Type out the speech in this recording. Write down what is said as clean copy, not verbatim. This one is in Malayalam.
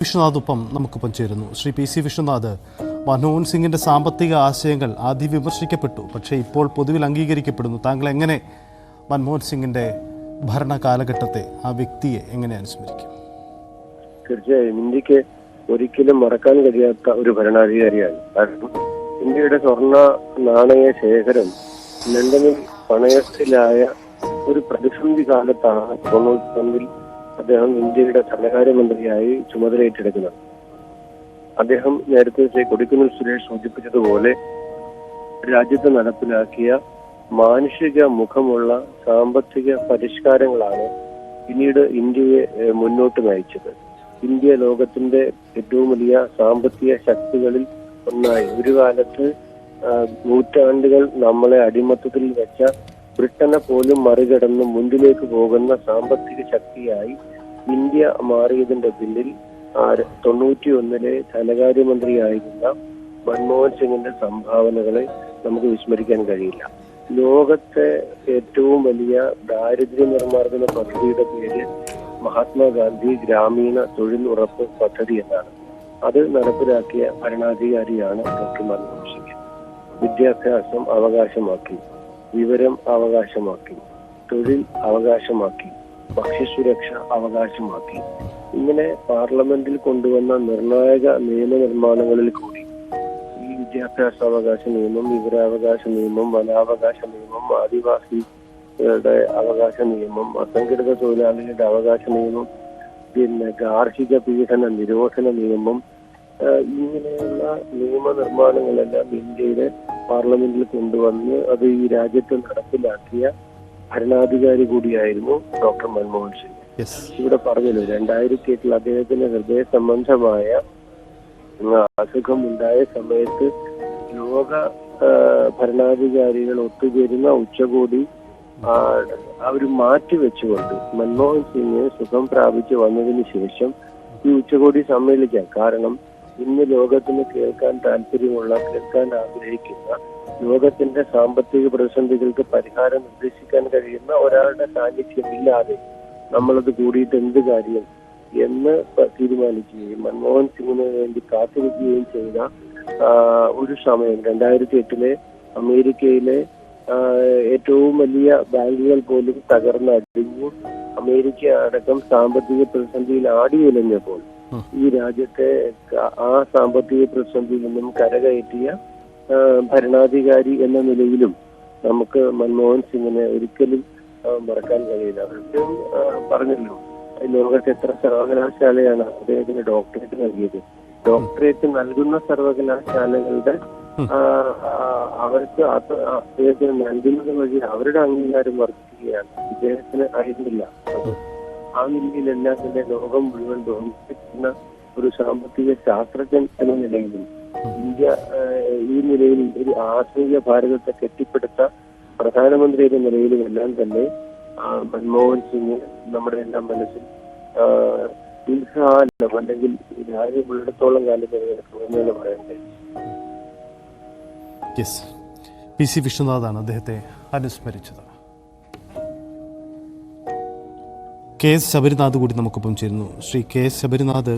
വിശ്വനാഥൊപ്പം നമുക്കൊപ്പം ചേരുന്നു. ശ്രീ പി സി വിശ്വനാഥ്, മൻമോഹൻ സിംഗിൻ്റെ സാമ്പത്തിക ആശയങ്ങൾ ആദ്യം വിമർശിക്കപ്പെട്ടു, പക്ഷേ ഇപ്പോൾ പൊതുവിൽ അംഗീകരിക്കപ്പെടുന്നു. താങ്കൾ എങ്ങനെ മൻമോഹൻ സിംഗിൻ്റെ ഭരണ കാലഘട്ടത്തെ, ആ വ്യക്തിയെ എങ്ങനെ അനുസ്മരിക്കും? തീർച്ചയായും ഇന്ത്യക്ക് ഒരിക്കലും മറക്കാൻ കഴിയാത്ത ഒരു ഭരണാധികാരിയാണ്. കാരണം ഇന്ത്യയുടെ സ്വർണ്ണ നാണയ ശേഖരം ലണ്ടനിൽ പണയത്തിലായ ഒരു പ്രതിസന്ധി കാലത്താണ് 91-ൽ അദ്ദേഹം ഇന്ത്യയുടെ ധനകാര്യമന്ത്രിയായി ചുമതലയേറ്റെടുക്കുന്നത്. അദ്ദേഹം നേരത്തെ കൊടിക്കുന്നിൽ സുരേഷ് സൂചിപ്പിച്ചതുപോലെ രാജ്യത്ത് നടപ്പിലാക്കിയ മാനുഷിക മുഖമുള്ള സാമ്പത്തിക പരിഷ്കാരങ്ങളാണ് പിന്നീട് ഇന്ത്യയെ മുന്നോട്ട് നയിച്ചത്. ഇന്ത്യ ലോകത്തിന്റെ ഏറ്റവും വലിയ സാമ്പത്തിക ശക്തികളിൽ ഒന്നായി. ഒരു കാലത്ത് നൂറ്റാണ്ടുകൾ നമ്മളെ അടിമത്തത്തിൽ വെച്ച ബ്രിട്ടനെ പോലും മറികടന്ന് മുന്നിലേക്ക് പോകുന്ന സാമ്പത്തിക ശക്തിയായി ഇന്ത്യ മാറിയതിന്റെ പിന്നിൽ 91-ലെ ധനകാര്യമന്ത്രിയായിരുന്ന മൻമോഹൻ സിംഗിന്റെ സംഭാവനകളെ നമുക്ക് വിസ്മരിക്കാൻ കഴിയില്ല. ലോകത്തെ ഏറ്റവും വലിയ ദാരിദ്ര്യ നിർമ്മാർജ്ജന പദ്ധതിയുടെ പേര് മഹാത്മാഗാന്ധി ഗ്രാമീണ തൊഴിൽ ഉറപ്പ് പദ്ധതി എന്നാണ്. അത് നടപ്പിലാക്കിയ ഭരണാധികാരിയാണ് ഡോക്ടർ മൻമോഹൻ സിംഗ്. വിദ്യാഭ്യാസം അവകാശമാക്കി, വിവരം അവകാശമാക്കി, തൊഴിൽ അവകാശമാക്കി, ഭക്ഷ്യസുരക്ഷ അവകാശമാക്കി. ഇങ്ങനെ പാർലമെന്റിൽ കൊണ്ടുവന്ന നിർണായക നിയമനിർമ്മാണങ്ങളിൽ കൂടി ഈ വിദ്യാഭ്യാസ അവകാശ നിയമം, വിവരാവകാശ നിയമം, വനാവകാശ നിയമം, ആദിവാസികളുടെ അവകാശ നിയമം, അസംഘടിത തൊഴിലാളികളുടെ അവകാശ നിയമം, പിന്നെ ഗാർഹിക പീഡന നിരോധന നിയമം, ഇങ്ങനെയുള്ള നിയമനിർമ്മാണങ്ങളെല്ലാം ഇന്ത്യയുടെ പാർലമെന്റിൽ കൊണ്ടുവന്ന് അത് ഈ രാജ്യത്ത് നടപ്പിലാക്കിയ ഭരണാധികാരി കൂടിയായിരുന്നു ഡോക്ടർ മൻമോഹൻ സിംഗ്. ഇവിടെ പറഞ്ഞല്ലോ 2008 അദ്ദേഹത്തിന് ഹൃദയ സംബന്ധമായ അസുഖമുണ്ടായ സമയത്ത് ലോക ഭരണാധികാരികൾ ഒത്തുചേരുന്ന ഉച്ചകോടി അവർ മാറ്റിവെച്ചുകൊണ്ട് മൻമോഹൻ സിംഗ് സുഖം പ്രാപിച്ചു വന്നതിന് ശേഷം ഈ ഉച്ചകോടി സമ്മേളിക്കാം. കാരണം ഇന്ന് ലോകത്തിന് കേൾക്കാൻ താല്പര്യമുള്ള, കേൾക്കാൻ ആഗ്രഹിക്കുന്ന, ലോകത്തിന്റെ സാമ്പത്തിക പ്രതിസന്ധികൾക്ക് പരിഹാരം നിർദ്ദേശിക്കാൻ കഴിയുന്ന ഒരാളുടെ സാന്നിധ്യമില്ലാതെ നമ്മളത് കൂടിയിട്ട് എന്ത് കാര്യം എന്ന് തീരുമാനിക്കുകയും മൻമോഹൻ സിംഗിന് വേണ്ടി കാത്തിരിക്കുകയും ചെയ്ത ഒരു സമയം 2008-ലെ അമേരിക്കയിലെ ഏറ്റവും വലിയ ബാങ്കുകൾ പോലും തകർന്നടിഞ്ഞു അമേരിക്ക അടക്കം സാമ്പത്തിക പ്രതിസന്ധിയിൽ ആടിയുലഞ്ഞപ്പോൾ ഈ രാജ്യത്തെ ആ സാമ്പത്തിക പ്രതിസന്ധിയിൽ നിന്നും കരകയറ്റിയ ഭരണാധികാരി എന്ന നിലയിലും നമുക്ക് മൻമോഹൻ സിംഗിനെ ഒരിക്കലും മറക്കാൻ കഴിയില്ല. അദ്ദേഹം പറഞ്ഞല്ലോ, ലോകത്തെ എത്ര സർവകലാശാലയാണ് അദ്ദേഹത്തിന് ഡോക്ടറേറ്റ് നൽകിയത്. ഡോക്ടറേറ്റ് നൽകുന്ന സർവകലാശാലകളുടെ അവർക്ക് അദ്ദേഹത്തിന് നൽകുന്നത് വഴി അവരുടെ അംഗീകാരം വർദ്ധിക്കുകയാണ്. ഇദ്ദേഹത്തിന് അറിയുന്നില്ല. ആ നിലയിലെല്ലാം തന്നെ ലോകം മുഴുവൻ ബഹുമാനിക്കുന്ന ഒരു സാമ്പത്തിക ശാസ്ത്രജ്ഞൻ എന്ന നിലയിലും ഇന്ത്യ ഈ നിലയിൽ ഒരു ആധുനിക ഭാരതത്തെ കെട്ടിപ്പടുത്ത പ്രധാനമന്ത്രി എന്ന നിലയിലും എല്ലാം തന്നെ മൻമോഹൻ സിംഗ് നമ്മുടെ എല്ലാം മനസ്സിൽ ദീർഘകാലം അല്ലെങ്കിൽ രാജ്യം ഉള്ളിടത്തോളം കാലം നിലനിൽക്കുമെന്ന് പറയാൻ കഴിയും. പി സി വിശ്വനാഥാണ് അദ്ദേഹത്തെ അനുസ്മരിച്ചത്. കെ എസ് ശബരിനാഥ് കൂടി നമുക്കൊപ്പം ചേരുന്നു. Shri K S Sabarinath,